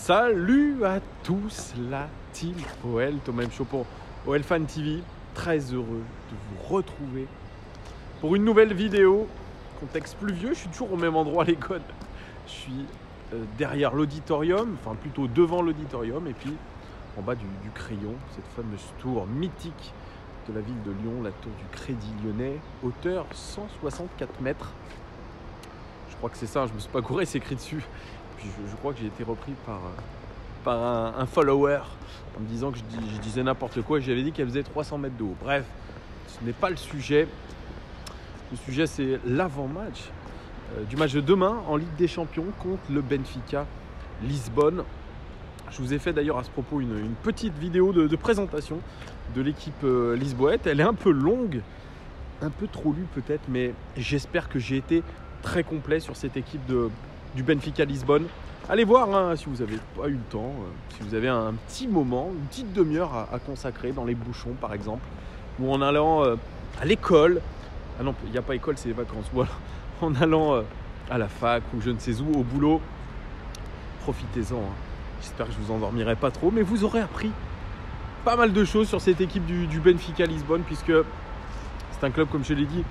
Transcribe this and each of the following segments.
Salut à tous la team OL, Thomas M. Show pour OL Fan TV. Très heureux de vous retrouver pour une nouvelle vidéo. Contexte pluvieux, je suis toujours au même endroit à l'école. Je suis derrière l'auditorium, enfin plutôt devant l'auditorium, et puis en bas du Crayon, cette fameuse tour mythique de la ville de Lyon, la tour du Crédit Lyonnais, hauteur 164 mètres. Je crois que c'est ça, je me suis pas gouré, c'est écrit dessus. Puis je crois que j'ai été repris par un follower en me disant que je disais n'importe quoi et j'avais dit qu'elle faisait 300 mètres de haut. Bref, ce n'est pas le sujet. Le sujet, c'est l'avant-match du match de demain en Ligue des Champions contre le Benfica Lisbonne. Je vous ai fait d'ailleurs à ce propos une petite vidéo de présentation de l'équipe lisboète. Elle est un peu longue, un peu trop lue peut-être, mais j'espère que j'ai été très complet sur cette équipe du Benfica Lisbonne. Allez voir hein, si vous n'avez pas eu le temps, si vous avez un petit moment, une petite demi-heure à consacrer dans les bouchons par exemple, ou en allant à l'école. Ah non, il n'y a pas école, c'est les vacances. Voilà. En allant à la fac ou je ne sais où, au boulot. Profitez-en. Hein. J'espère que je ne vous endormirai pas trop, mais vous aurez appris pas mal de choses sur cette équipe du Benfica Lisbonne, puisque c'est un club, comme je l'ai dit,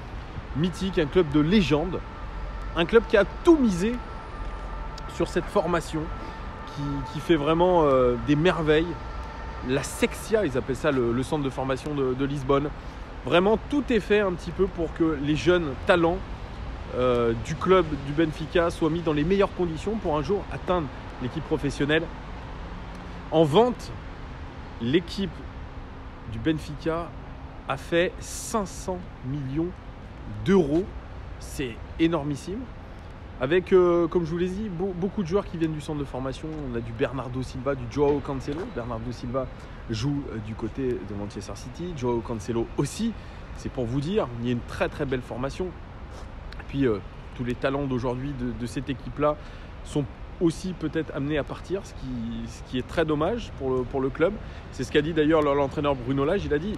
mythique, un club de légende, un club qui a tout misé sur cette formation, qui fait vraiment des merveilles. La Sexia, ils appellent ça le centre de formation de Lisbonne. Vraiment, tout est fait un petit peu pour que les jeunes talents du club du Benfica soient mis dans les meilleures conditions pour un jour atteindre l'équipe professionnelle. En vente, l'équipe du Benfica a fait 500 millions d'euros. C'est énormissime. Avec, comme je vous l'ai dit, beaucoup de joueurs qui viennent du centre de formation. On a du Bernardo Silva, du Joao Cancelo. Bernardo Silva joue du côté de Manchester City. Joao Cancelo aussi. C'est pour vous dire, il y a une très très belle formation. Et puis, tous les talents d'aujourd'hui de cette équipe-là sont aussi peut-être amenés à partir, ce qui est très dommage pour le club. C'est ce qu'a dit d'ailleurs l'entraîneur Bruno Lage. Il a dit,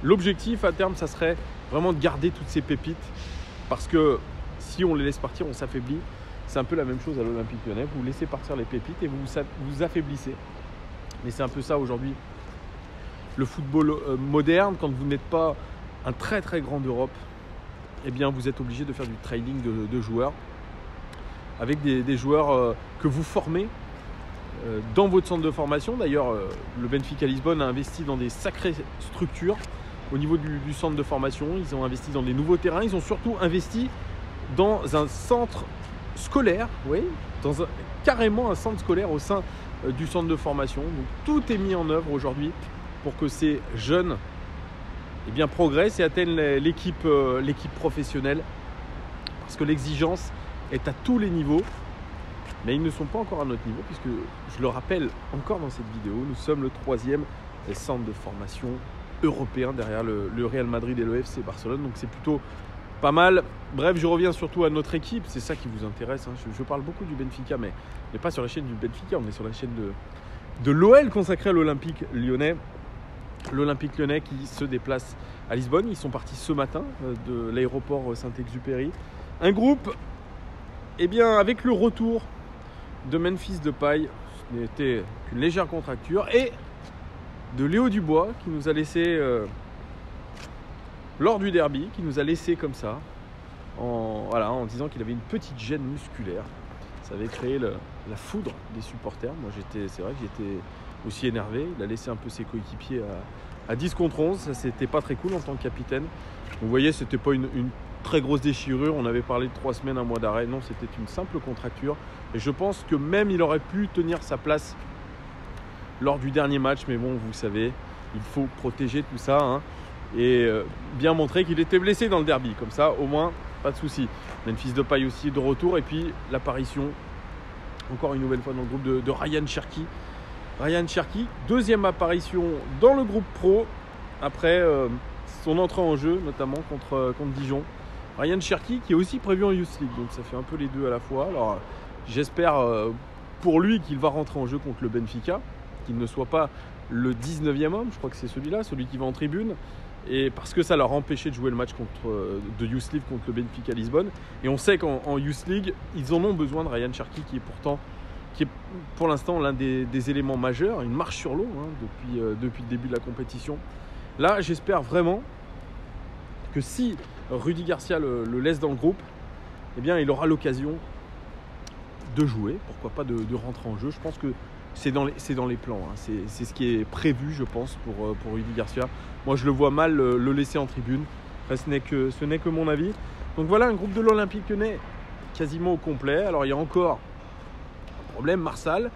l'objectif à terme, ça serait vraiment de garder toutes ces pépites. Parce que si on les laisse partir, on s'affaiblit. C'est un peu la même chose à l'Olympique Lyonnais. Vous laissez partir les pépites et vous affaiblissez. Mais c'est un peu ça aujourd'hui. Le football moderne, quand vous n'êtes pas un très très grand d'Europe, eh bien vous êtes obligé de faire du trading de joueurs. Avec des joueurs que vous formez dans votre centre de formation. D'ailleurs, le Benfica Lisbonne a investi dans des sacrées structures au niveau du centre de formation. Ils ont investi dans des nouveaux terrains. Ils ont surtout investi dans un centre scolaire, oui, carrément un centre scolaire au sein du centre de formation. Donc, tout est mis en œuvre aujourd'hui pour que ces jeunes eh bien, progressent et atteignent l'équipe professionnelle. Parce que l'exigence est à tous les niveaux, mais ils ne sont pas encore à notre niveau, puisque, je le rappelle encore dans cette vidéo, nous sommes le 3e centre de formation européen derrière le Real Madrid et le FC Barcelone. Donc c'est plutôt pas mal. Bref, je reviens surtout à notre équipe, c'est ça qui vous intéresse. Hein. Je parle beaucoup du Benfica, mais on n'est pas sur la chaîne du Benfica, on est sur la chaîne de l'OL consacrée à l'Olympique Lyonnais. L'Olympique Lyonnais qui se déplace à Lisbonne. Ils sont partis ce matin de l'aéroport Saint-Exupéry. Un groupe, eh bien, avec le retour de Memphis Depay, ce n'était qu'une légère contracture, et de Léo Dubois qui nous a laissé lors du derby, qui nous a laissé comme ça, en disant qu'il avait une petite gêne musculaire. Ça avait créé la foudre des supporters. Moi, c'est vrai que j'étais aussi énervé. Il a laissé un peu ses coéquipiers à 10 contre 11. Ça, c'était pas très cool en tant que capitaine. Vous voyez, c'était pas une très grosse déchirure. On avait parlé de 3 semaines, un mois d'arrêt. Non, c'était une simple contracture. Et je pense que même il aurait pu tenir sa place lors du dernier match. Mais bon, vous savez, il faut protéger tout ça. Hein. Et bien montrer qu'il était blessé dans le derby. Comme ça, au moins, pas de souci. Memphis Depay aussi de retour. Et puis, l'apparition, encore une nouvelle fois dans le groupe de Ryan Cherki. Ryan Cherki, deuxième apparition dans le groupe pro, après son entrée en jeu, notamment contre Dijon. Ryan Cherki qui est aussi prévu en Youth League. Donc ça fait un peu les deux à la fois. Alors j'espère pour lui qu'il va rentrer en jeu contre le Benfica, qu'il ne soit pas le 19e homme. Je crois que c'est celui-là, celui qui va en tribune. Et parce que ça leur a empêché de jouer le match de Youth League contre le Benfica Lisbonne. Et on sait qu'en Youth League, ils en ont besoin de Ryan Cherki qui qui est pour l'instant l'un des éléments majeurs, une marche sur l'eau depuis le début de la compétition. Là, j'espère vraiment que si Rudy Garcia le laisse dans le groupe, eh bien, il aura l'occasion de jouer, pourquoi pas de rentrer en jeu. Je pense que c'est dans les plans, hein. C'est ce qui est prévu, je pense, pour Rudy Garcia. Moi, je le vois mal le laisser en tribune. Enfin, ce n'est que mon avis. Donc voilà, un groupe de l'Olympique Lyonnais quasiment au complet. Alors, il y a encore un problème, Marsal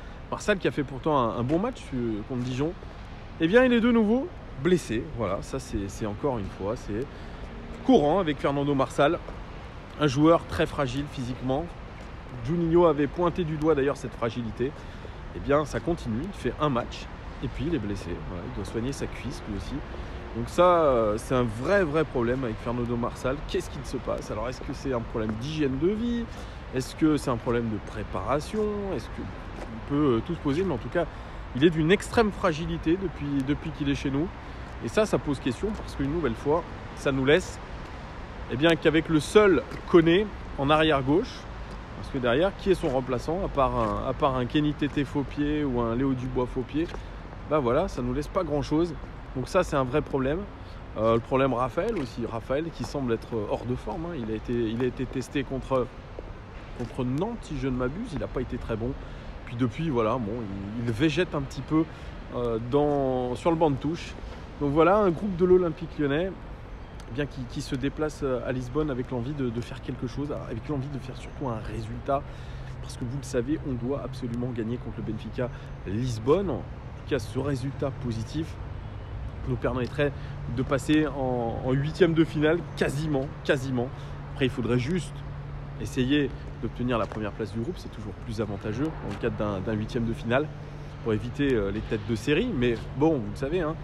qui a fait pourtant un bon match contre Dijon. Eh bien, il est de nouveau blessé. Voilà, ça c'est encore une fois, c'est courant avec Fernando Marsal, un joueur très fragile physiquement. Juninho avait pointé du doigt d'ailleurs cette fragilité. Eh bien, ça continue, il fait un match et puis il est blessé. Voilà, il doit soigner sa cuisse lui aussi. Donc ça, c'est un vrai problème avec Fernando Marsal. Qu'est-ce qu'il se passe? Alors, est-ce que c'est un problème d'hygiène de vie? Est-ce que c'est un problème de préparation? Est-ce que on peut tout se poser? Mais en tout cas, il est d'une extrême fragilité depuis qu'il est chez nous. Et ça pose question parce qu'une nouvelle fois, ça nous laisse qu'avec le seul Koné en arrière gauche. Parce que derrière, qui est son remplaçant à part un Kenny Tété faux pied ou un Léo Dubois faux pied? Bah voilà, ça nous laisse pas grand-chose. Donc ça, c'est un vrai problème. Le problème Raphaël aussi. Raphaël qui semble être hors de forme, hein. Il a été testé contre Nantes, si je ne m'abuse. Il n'a pas été très bon. Puis depuis, voilà, bon, il végète un petit peu sur le banc de touche. Donc voilà, un groupe de l'Olympique Lyonnais qui se déplace à Lisbonne avec l'envie de faire quelque chose, avec l'envie de faire surtout un résultat. Parce que vous le savez, on doit absolument gagner contre le Benfica Lisbonne. En tout cas, ce résultat positif nous permettrait de passer en huitième de finale, quasiment. Après, il faudrait juste essayer d'obtenir la première place du groupe, c'est toujours plus avantageux dans le cadre d'un huitième de finale pour éviter les têtes de série. Mais bon, vous le savez, hein,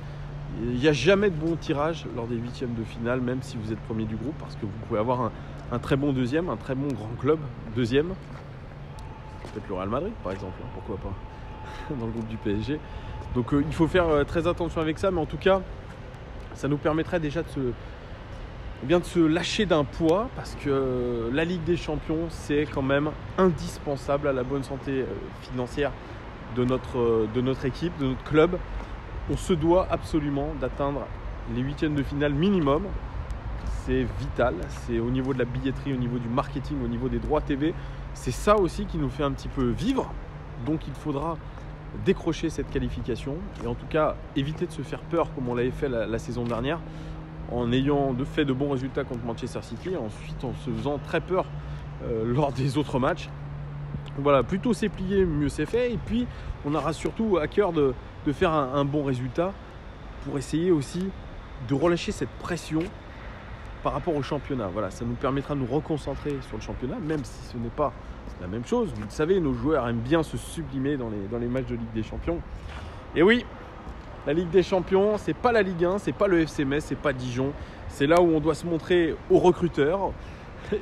il n'y a jamais de bon tirage lors des huitièmes de finale, même si vous êtes premier du groupe, parce que vous pouvez avoir un très bon deuxième, un très bon grand club deuxième. Peut-être le Real Madrid, par exemple, hein, pourquoi pas, dans le groupe du PSG. Donc il faut faire très attention avec ça, mais en tout cas, ça nous permettrait déjà de se lâcher d'un poids, parce que la Ligue des Champions, c'est quand même indispensable à la bonne santé financière de notre équipe, de notre club. On se doit absolument d'atteindre les huitièmes de finale minimum. C'est vital, c'est au niveau de la billetterie, au niveau du marketing, au niveau des droits TV. C'est ça aussi qui nous fait un petit peu vivre. Donc il faudra décrocher cette qualification et en tout cas éviter de se faire peur comme on l'avait fait la saison dernière, en ayant fait de bons résultats contre Manchester City, ensuite en se faisant très peur lors des autres matchs. Voilà, plutôt c'est plié, mieux c'est fait. Et puis on aura surtout à cœur de faire un bon résultat pour essayer aussi de relâcher cette pression par rapport au championnat. Voilà, ça nous permettra de nous reconcentrer sur le championnat, même si ce n'est pas la même chose. Vous le savez, nos joueurs aiment bien se sublimer dans les matchs de Ligue des Champions. Et oui, la Ligue des Champions, c'est pas la Ligue 1, c'est pas le FC Metz, c'est pas Dijon. C'est là où on doit se montrer aux recruteurs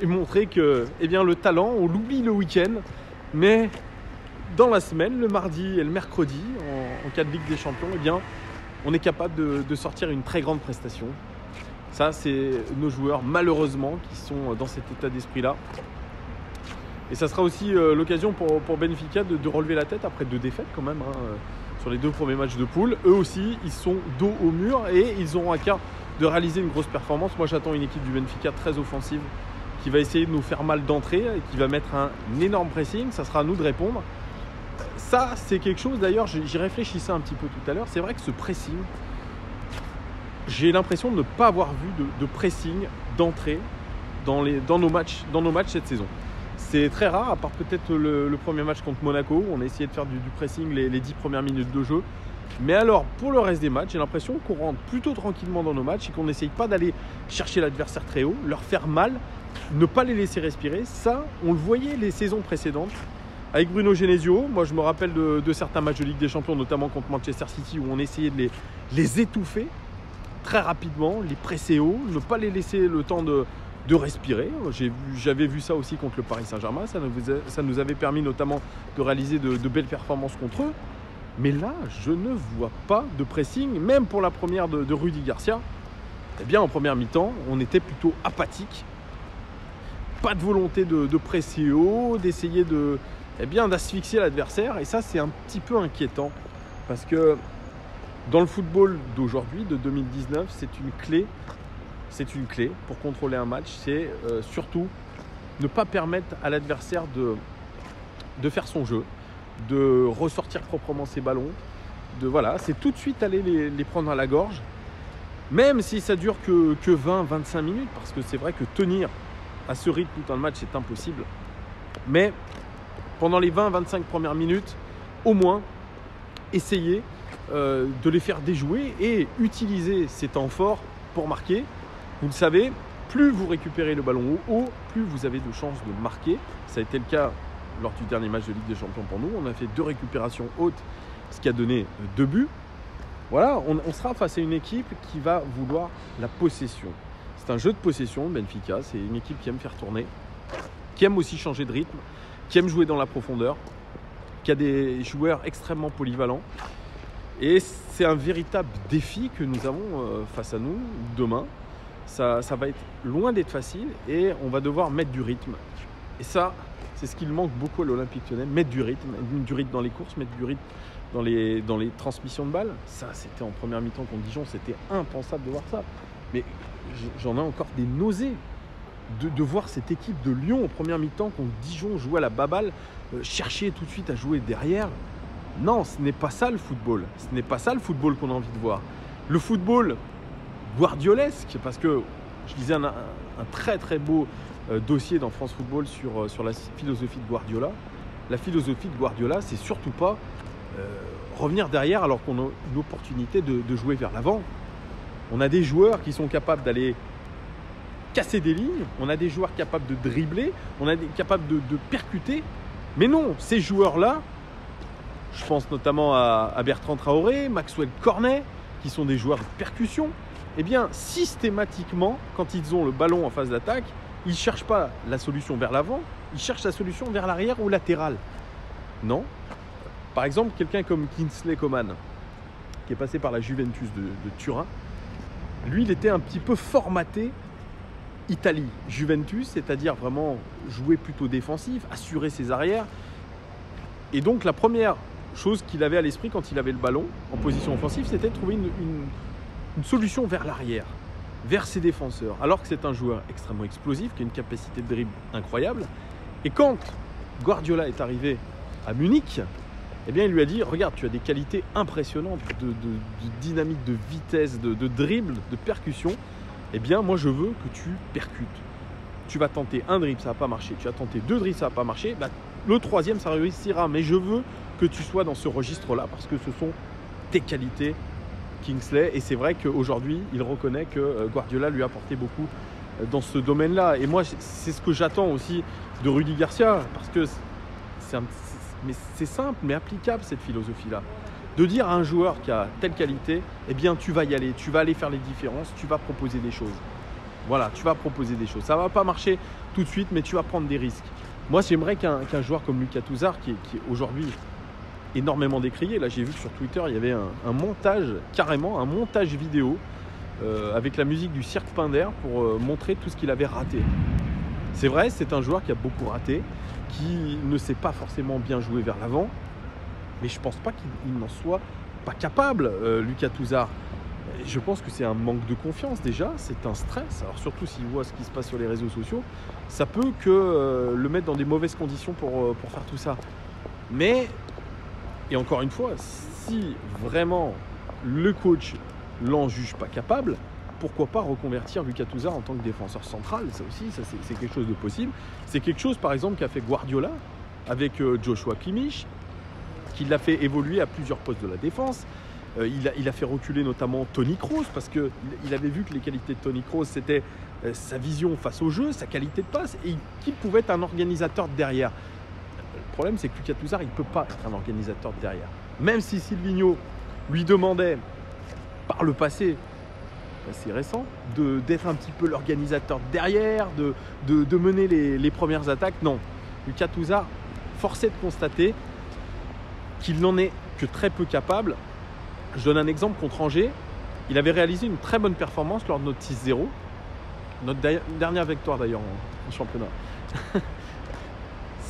et montrer que le talent, on l'oublie le week-end, mais dans la semaine, le mardi et le mercredi, en cas de Ligue des Champions, on est capable de sortir une très grande prestation. Ça, c'est nos joueurs, malheureusement, qui sont dans cet état d'esprit-là. Et ça sera aussi l'occasion pour Benfica de relever la tête après 2 défaites quand même, hein, sur les 2 premiers matchs de poule. Eux aussi, ils sont dos au mur et ils auront à cœur de réaliser une grosse performance. Moi, j'attends une équipe du Benfica très offensive qui va essayer de nous faire mal d'entrée et qui va mettre un énorme pressing. Ça sera à nous de répondre. Ça, c'est quelque chose, d'ailleurs, j'y réfléchissais un petit peu tout à l'heure. C'est vrai que ce pressing, j'ai l'impression de ne pas avoir vu de pressing d'entrée dans nos matchs cette saison. C'est très rare, à part peut-être le premier match contre Monaco, où on a essayé de faire du pressing les 10 premières minutes de jeu. Mais alors, pour le reste des matchs, j'ai l'impression qu'on rentre plutôt tranquillement dans nos matchs et qu'on n'essaye pas d'aller chercher l'adversaire très haut, leur faire mal, ne pas les laisser respirer. Ça, on le voyait les saisons précédentes avec Bruno Genesio. Moi, je me rappelle de certains matchs de Ligue des Champions, notamment contre Manchester City, où on essayait de les étouffer très rapidement, les presser haut, ne pas les laisser le temps de respirer. J'avais vu ça aussi contre le Paris Saint-Germain. Ça nous avait permis notamment de réaliser de belles performances contre eux. Mais là, je ne vois pas de pressing, même pour la première de Rudy Garcia. En première mi-temps, on était plutôt apathique. Pas de volonté de presser haut, d'essayer de d'asphyxier l'adversaire. Et ça, c'est un petit peu inquiétant parce que dans le football d'aujourd'hui, de 2019, c'est une clé pour contrôler un match. C'est surtout ne pas permettre à l'adversaire de faire son jeu, de ressortir proprement ses ballons. C'est tout de suite aller les prendre à la gorge. Même si ça dure que 20-25 minutes, parce que c'est vrai que tenir à ce rythme tout un match, c'est impossible. Mais pendant les 20-25 premières minutes, au moins, essayez de les faire déjouer et utiliser ces temps forts pour marquer. Vous le savez, plus vous récupérez le ballon au haut, plus vous avez de chances de marquer. Ça a été le cas lors du dernier match de Ligue des Champions pour nous. On a fait 2 récupérations hautes, ce qui a donné 2 buts. Voilà, on sera face à une équipe qui va vouloir la possession. C'est un jeu de possession, Benfica. C'est une équipe qui aime faire tourner, qui aime aussi changer de rythme, qui aime jouer dans la profondeur, qui a des joueurs extrêmement polyvalents. Et c'est un véritable défi que nous avons face à nous demain. Ça va être loin d'être facile et on va devoir mettre du rythme. Et ça, c'est ce qu'il manque beaucoup à l'Olympique Lyonnais, mettre du rythme dans les courses, mettre du rythme dans les transmissions de balles. Ça, c'était en première mi-temps contre Dijon, c'était impensable de voir ça. Mais j'en ai encore des nausées de voir cette équipe de Lyon en première mi-temps contre Dijon jouer à la baballe, chercher tout de suite à jouer derrière. Non, ce n'est pas ça le football. Ce n'est pas ça le football qu'on a envie de voir. Le football guardiolesque, parce que je lisais un très très beau dossier dans France Football sur la philosophie de Guardiola. La philosophie de Guardiola, c'est surtout pas revenir derrière alors qu'on a une opportunité de jouer vers l'avant. On a des joueurs qui sont capables d'aller casser des lignes, on a des joueurs capables de dribbler, on a des capables de percuter. Mais non, ces joueurs-là, je pense notamment à Bertrand Traoré, Maxwell Cornet, qui sont des joueurs de percussion, eh bien systématiquement, quand ils ont le ballon en phase d'attaque, ils ne cherchent pas la solution vers l'avant, ils cherchent la solution vers l'arrière ou latéral. Non. Par exemple, quelqu'un comme Kingsley Coman, qui est passé par la Juventus de Turin, lui, il était un petit peu formaté Italie, Juventus, c'est-à-dire vraiment jouer plutôt défensif, assurer ses arrières. Et donc la première chose qu'il avait à l'esprit quand il avait le ballon en position offensive, c'était de trouver une solution vers l'arrière, vers ses défenseurs, alors que c'est un joueur extrêmement explosif, qui a une capacité de dribble incroyable. Et quand Guardiola est arrivé à Munich, eh bien, il lui a dit, regarde, tu as des qualités impressionnantes de dynamique, de vitesse, de dribble, de percussion. Eh bien, moi, je veux que tu percutes. Tu vas tenter un dribble, ça ne va pas marcher. Tu vas tenter 2 dribbles, ça ne va pas marcher. Bah, le 3e, ça réussira. Mais je veux que tu sois dans ce registre-là parce que ce sont tes qualités, Kingsley. Et c'est vrai qu'aujourd'hui, il reconnaît que Guardiola lui a apporté beaucoup dans ce domaine-là. Et moi, c'est ce que j'attends aussi de Rudy Garcia parce que c'est simple, mais applicable cette philosophie-là. De dire à un joueur qui a telle qualité, eh bien tu vas y aller, tu vas aller faire les différences, tu vas proposer des choses. Voilà, tu vas proposer des choses. Ça ne va pas marcher tout de suite, mais tu vas prendre des risques. Moi, j'aimerais qu'un joueur comme Lucas Touzard, qui est aujourd'hui énormément décrié, là j'ai vu que sur Twitter, il y avait un montage, carrément un montage vidéo avec la musique du Cirque Pinder pour montrer tout ce qu'il avait raté. C'est vrai, c'est un joueur qui a beaucoup raté, qui ne sait pas forcément bien jouer vers l'avant, mais je ne pense pas qu'il n'en soit pas capable, Lucas Touzard. Je pense que c'est un manque de confiance déjà, c'est un stress. Alors surtout s'il voit ce qui se passe sur les réseaux sociaux, ça peut que le mettre dans des mauvaises conditions pour faire tout ça. Mais, et encore une fois, si vraiment le coach l'en juge pas capable, pourquoi pas reconvertir Lucas Touzard en tant que défenseur central? Ça aussi, c'est quelque chose de possible. C'est quelque chose par exemple qu'a fait Guardiola avec Joshua Kimmich, qui l'a fait évoluer à plusieurs postes de la défense. Il a fait reculer notamment Toni Kroos parce qu'il avait vu que les qualités de Toni Kroos, c'était sa vision face au jeu, sa qualité de passe et qu'il pouvait être un organisateur de derrière. Le problème, c'est que Lucas Touzard, il ne peut pas être un organisateur de derrière. Même si Silvino lui demandait par le passé, c'est récent, d'être un petit peu l'organisateur de derrière, de mener les premières attaques. Non, Lucas Touzard, forcé de constater qu'il n'en est que très peu capable. Je donne un exemple contre Angers. Il avait réalisé une très bonne performance lors de notre 6-0. Notre dernière victoire d'ailleurs en championnat.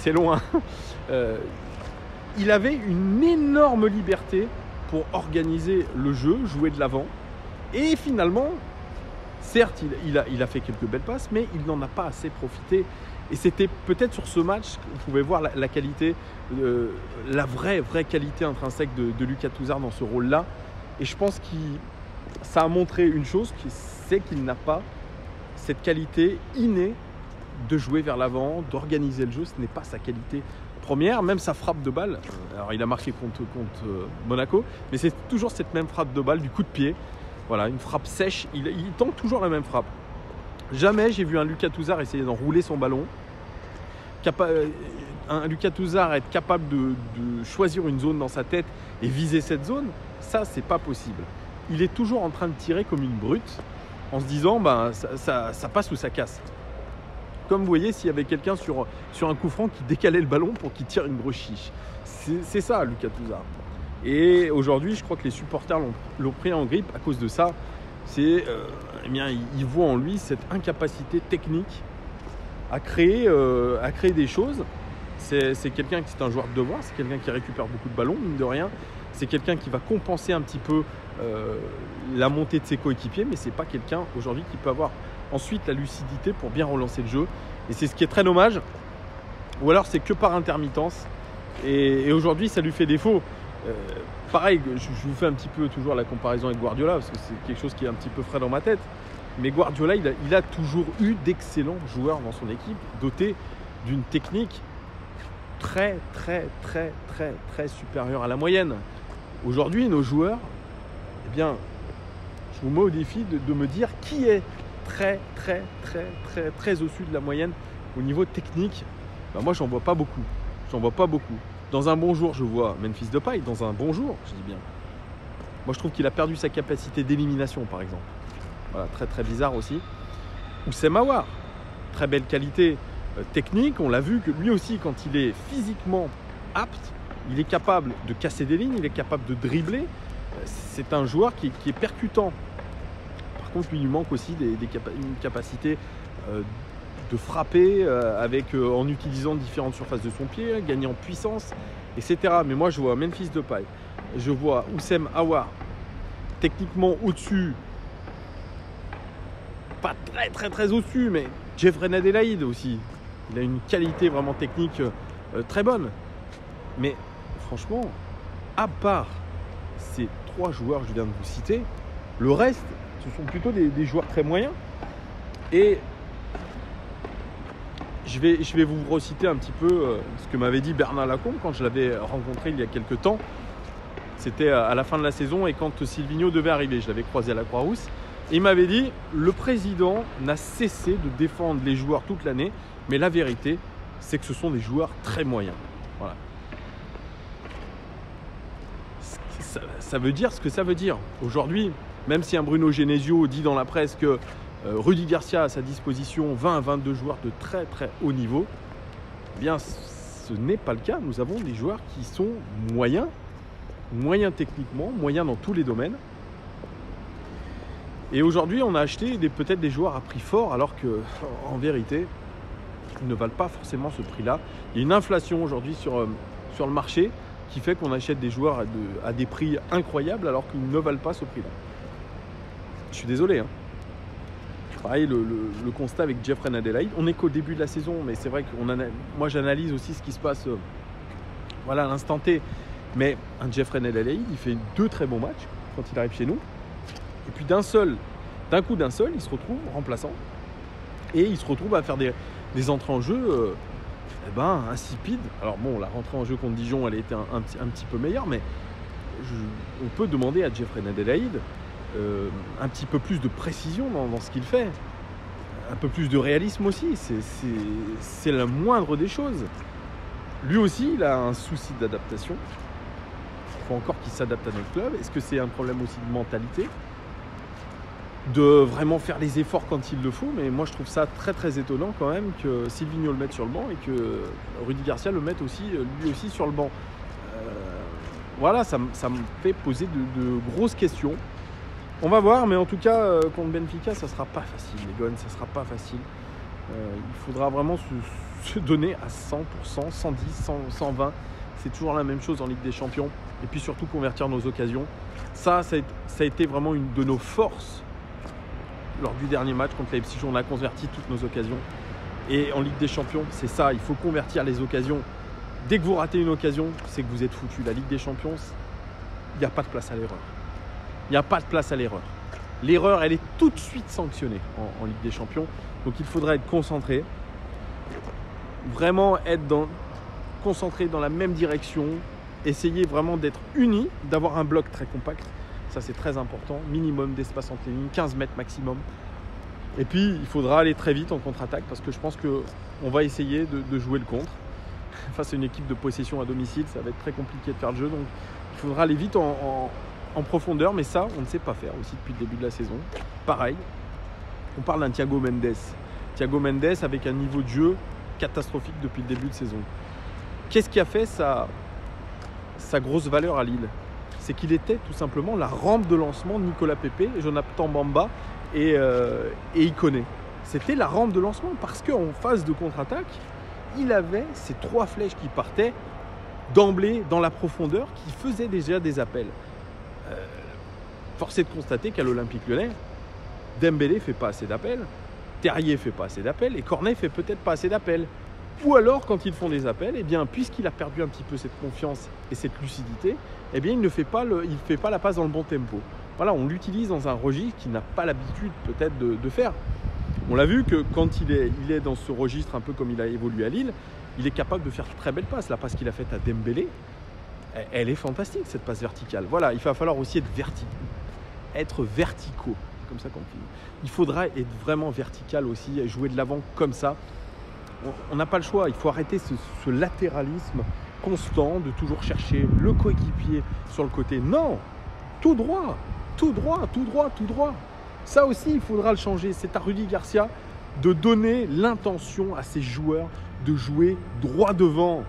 c'est loin. Il avait une énorme liberté pour organiser le jeu, jouer de l'avant. Et finalement, certes, il a fait quelques belles passes, mais il n'en a pas assez profité. Et c'était peut-être sur ce match que vous pouvez voir la qualité, la vraie qualité intrinsèque de Lucas Touzard dans ce rôle-là. Et je pense que ça a montré une chose, c'est qu'il n'a pas cette qualité innée de jouer vers l'avant, d'organiser le jeu. Ce n'est pas sa qualité première, même sa frappe de balle. Alors il a marqué contre Monaco, mais c'est toujours cette même frappe de balle, du coup de pied. Voilà, une frappe sèche. Il tente toujours la même frappe. Jamais j'ai vu un Lucas Touzard essayer d'enrouler son ballon. Un Lucas Touzard être capable de choisir une zone dans sa tête et viser cette zone, ça c'est pas possible. Il est toujours en train de tirer comme une brute en se disant ça passe ou ça casse. Comme vous voyez, s'il y avait quelqu'un sur un coup franc qui décalait le ballon pour qu'il tire une grosse chiche. C'est ça Lucas Touzard. Et aujourd'hui, je crois que les supporters l'ont pris en grippe à cause de ça. Ils voient en lui cette incapacité technique à créer des choses. C'est quelqu'un qui est un joueur de devoir, c'est quelqu'un qui récupère beaucoup de ballons, mine de rien. C'est quelqu'un qui va compenser un petit peu la montée de ses coéquipiers, mais c'est pas quelqu'un aujourd'hui qui peut avoir ensuite la lucidité pour bien relancer le jeu. Et c'est ce qui est très dommage. Ou alors c'est que par intermittence. Et aujourd'hui, ça lui fait défaut. Pareil, je vous fais un petit peu toujours la comparaison avec Guardiola, parce que c'est quelque chose qui est un petit peu frais dans ma tête. Mais Guardiola, il a toujours eu d'excellents joueurs dans son équipe, dotés d'une technique très supérieure à la moyenne. Aujourd'hui, nos joueurs, eh bien, je vous mets au défi de me dire qui est très au-dessus de la moyenne au niveau technique. Moi, j'en vois pas beaucoup. Dans un bon jour, je vois Memphis Depay. Dans un bon jour, je dis bien. Moi, je trouve qu'il a perdu sa capacité d'élimination, par exemple. Voilà, très bizarre aussi. Oussem Aouar, très belle qualité technique. On l'a vu que lui aussi, quand il est physiquement apte, il est capable de casser des lignes, il est capable de dribbler. C'est un joueur qui est percutant. Par contre, lui, il lui manque aussi une capacité de frapper en utilisant différentes surfaces de son pied, gagner en puissance, etc. Mais moi, je vois Memphis Depay, je vois Oussem Aouar, techniquement au-dessus, pas très au-dessus, mais Jeffrey Adelaide aussi. Il a une qualité vraiment technique très bonne. Mais franchement, à part ces 3 joueurs que je viens de vous citer, le reste, ce sont plutôt des joueurs très moyens. Et je vais vous reciter un petit peu ce que m'avait dit Bernard Lacombe quand je l'avais rencontré il y a quelques temps. C'était à la fin de la saison et quand Silvinho devait arriver, je l'avais croisé à la Croix-Rousse. Et il m'avait dit, le président n'a cessé de défendre les joueurs toute l'année, mais la vérité, c'est que ce sont des joueurs très moyens. Voilà. Ça veut dire ce que ça veut dire. Aujourd'hui, même si un Bruno Genesio dit dans la presse que Rudy Garcia a à sa disposition 20 à 22 joueurs de très haut niveau, eh bien ce n'est pas le cas. Nous avons des joueurs qui sont moyens techniquement, moyens dans tous les domaines. Et aujourd'hui, on a acheté peut-être des joueurs à prix fort, alors qu'en vérité, ils ne valent pas forcément ce prix-là. Il y a une inflation aujourd'hui sur le marché qui fait qu'on achète des joueurs à des prix incroyables, alors qu'ils ne valent pas ce prix-là. Je suis désolé. Pareil, le constat avec Jeffrey Adelaide. On n'est qu'au début de la saison, mais c'est vrai que moi, j'analyse aussi ce qui se passe à l'instant T. Mais un Jeffrey Adelaide, il fait 2 très bons matchs quand il arrive chez nous. Et puis d'un coup, il se retrouve remplaçant. Et il se retrouve à faire des entrées en jeu insipides. Alors bon, la rentrée en jeu contre Dijon, elle a été un petit peu meilleure, mais on peut demander à Jeffrey Adelaide un petit peu plus de précision dans ce qu'il fait. Un peu plus de réalisme aussi. C'est la moindre des choses. Lui aussi, il a un souci d'adaptation. Il faut encore qu'il s'adapte à notre club. Est-ce que c'est un problème aussi de mentalité ? De vraiment faire les efforts quand il le faut, mais moi je trouve ça très étonnant quand même que Silvinho le mette sur le banc et que Rudy Garcia le mette aussi, lui aussi sur le banc. Voilà, ça me fait poser de grosses questions. On va voir, mais en tout cas contre Benfica, ça sera pas facile, les Gones, ça sera pas facile. Il faudra vraiment se donner à 100%, 110, 120. C'est toujours la même chose en Ligue des Champions. Et puis surtout convertir nos occasions. Ça a été vraiment une de nos forces lors du dernier match contre Leipzig. On a converti toutes nos occasions. Et en Ligue des Champions, c'est ça, il faut convertir les occasions. Dès que vous ratez une occasion, c'est que vous êtes foutu. La Ligue des Champions, il n'y a pas de place à l'erreur. Il n'y a pas de place à l'erreur. L'erreur, elle est tout de suite sanctionnée en Ligue des Champions. Donc il faudra être concentré. Vraiment être concentré dans la même direction. Essayer vraiment d'être unis, d'avoir un bloc très compact. Ça, c'est très important. Minimum d'espace entre les lignes, 15 mètres maximum. Et puis, il faudra aller très vite en contre-attaque parce que je pense qu'on va essayer de jouer le contre. Face à une équipe de possession à domicile, ça va être très compliqué de faire le jeu. Donc, il faudra aller vite en profondeur. Mais ça, on ne sait pas faire aussi depuis le début de la saison. Pareil, on parle d'un Thiago Mendes. Thiago Mendes avec un niveau de jeu catastrophique depuis le début de saison. Qu'est-ce qui a fait sa grosse valeur à Lille? C'est qu'il était tout simplement la rampe de lancement de Nicolas Pepe, Jonathan Bamba et Ikoné. C'était la rampe de lancement parce qu'en phase de contre-attaque, il avait ces 3 flèches qui partaient d'emblée dans la profondeur qui faisaient déjà des appels. Force est de constater qu'à l'Olympique Lyonnais, Dembélé ne fait pas assez d'appels, Terrier ne fait pas assez d'appels et Cornet ne fait peut-être pas assez d'appels. Ou alors, quand ils font des appels, eh bien, puisqu'il a perdu un petit peu cette confiance et cette lucidité, eh bien, il ne fait pas la passe dans le bon tempo. Voilà, on l'utilise dans un registre qu'il n'a pas l'habitude peut-être de faire. On l'a vu que quand il est dans ce registre, un peu comme il a évolué à Lille, il est capable de faire de très belles passes. La passe qu'il a faite à Dembélé, elle est fantastique, cette passe verticale. Voilà, il va falloir aussi être verticaux. C'est comme ça qu'on dit. Il faudra être vraiment vertical aussi, jouer de l'avant comme ça. On n'a pas le choix, il faut arrêter ce latéralisme constant de toujours chercher le coéquipier sur le côté. Non, tout droit, tout droit, tout droit, tout droit. Ça aussi, il faudra le changer. C'est à Rudy Garcia de donner l'intention à ses joueurs de jouer droit devant.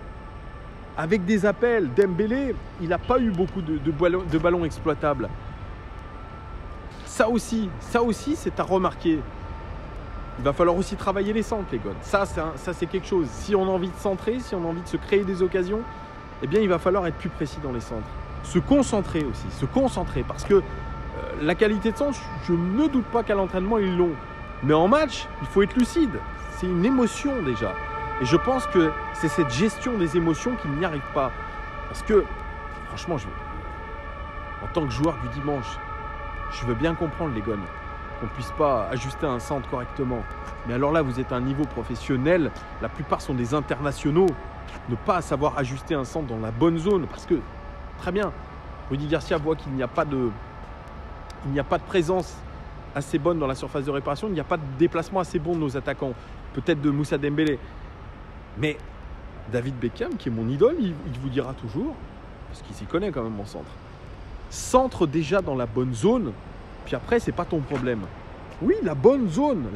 Avec des appels, Dembélé, il n'a pas eu beaucoup de ballons exploitables. Ça aussi, c'est à remarquer. Il va falloir aussi travailler les centres, les gars. Ça, c'est quelque chose. Si on a envie de centrer, si on a envie de se créer des occasions, eh bien, il va falloir être plus précis dans les centres. Se concentrer aussi, parce que la qualité de centre, je ne doute pas qu'à l'entraînement, ils l'ont. Mais en match, il faut être lucide. C'est une émotion déjà. Et je pense que c'est cette gestion des émotions qui n'y arrive pas. Parce que, franchement, en tant que joueur du dimanche, je veux bien comprendre, les gars, qu'on ne puisse pas ajuster un centre correctement. Mais alors là, vous êtes à un niveau professionnel, la plupart sont des internationaux. Ne pas savoir ajuster un centre dans la bonne zone, parce que, très bien, Rudy Garcia voit qu'il n'y a pas de présence assez bonne dans la surface de réparation, il n'y a pas de déplacement assez bon de nos attaquants, peut-être de Moussa Dembélé. Mais David Beckham, qui est mon idole, il vous dira toujours, parce qu'il s'y connaît quand même en centre déjà dans la bonne zone. Puis après, c'est pas ton problème. Oui, la bonne zone,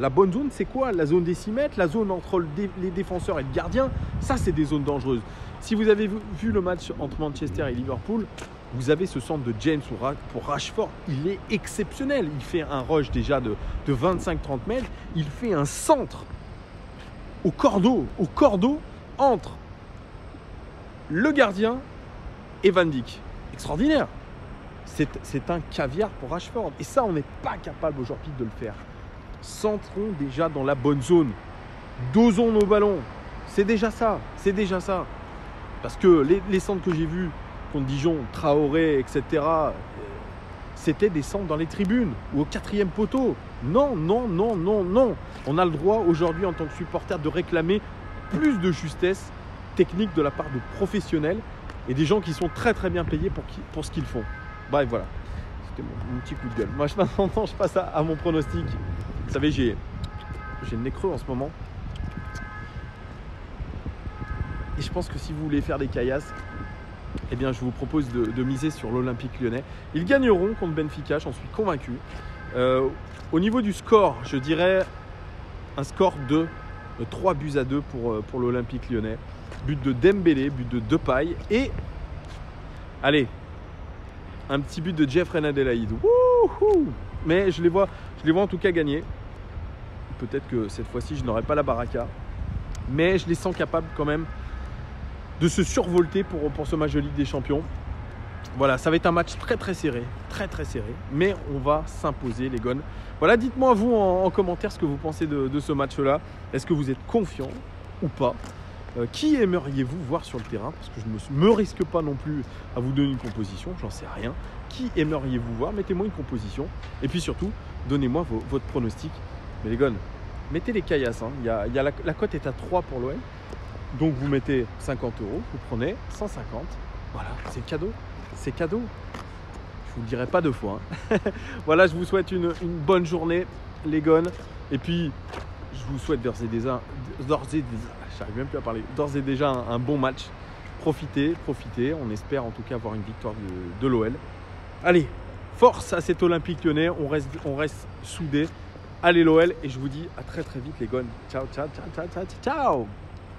c'est quoi? La zone des 6 mètres, la zone entre les défenseurs et le gardien, ça, c'est des zones dangereuses. Si vous avez vu le match entre Manchester et Liverpool, vous avez ce centre de James pour Rashford. Il est exceptionnel. Il fait un rush déjà de 25-30 mètres. Il fait un centre au cordeau entre le gardien et Van Dijk. Extraordinaire. C'est un caviar pour Rashford. Et ça, on n'est pas capable aujourd'hui de le faire. Centrons déjà dans la bonne zone. Dosons nos ballons. C'est déjà ça. Parce que les centres que j'ai vus contre Dijon, Traoré, etc., c'était des centres dans les tribunes ou au 4e poteau. Non. On a le droit aujourd'hui en tant que supporter de réclamer plus de justesse technique de la part de professionnels et des gens qui sont très très bien payés pour ce qu'ils font. Bref, voilà, c'était mon petit coup de gueule. Moi, maintenant, je passe à mon pronostic. Vous savez, j'ai le nez creux en ce moment. Et je pense que si vous voulez faire des caillasses, eh bien, je vous propose de miser sur l'Olympique Lyonnais. Ils gagneront contre Benfica, j'en suis convaincu. Au niveau du score, je dirais un score de 3-2 pour l'Olympique Lyonnais. But de Dembélé, but de Depay et, allez, un petit but de Jeffrey Adelaide. Wouhou! Mais je les vois en tout cas gagner. Peut-être que cette fois-ci, je n'aurai pas la baraka. Mais je les sens capables quand même de se survolter pour ce match de Ligue des Champions. Voilà, ça va être un match très très serré, mais on va s'imposer les Gones. Voilà, dites-moi vous en commentaire ce que vous pensez de ce match-là. Est-ce que vous êtes confiant ou pas? Qui aimeriez-vous voir sur le terrain? Parce que je ne me risque pas non plus à vous donner une composition, j'en sais rien. Qui aimeriez-vous voir? Mettez-moi une composition. Et puis surtout, donnez-moi votre pronostic. Mais les Gones, mettez les caillasses. Hein. La cote est à 3 pour l'OL. Donc vous mettez 50 €, vous prenez 150. Voilà, c'est cadeau. C'est cadeau. Je vous le dirai pas 2 fois. Hein. Voilà, je vous souhaite une bonne journée, les Gones. Et puis, je vous souhaite d'ores et déjà, j'arrive même plus à parler, d'ores et déjà un bon match. Profitez. On espère en tout cas avoir une victoire de l'OL. Allez, force à cet Olympique Lyonnais. On reste soudés. Allez l'OL et je vous dis à très très vite les Gones. Ciao.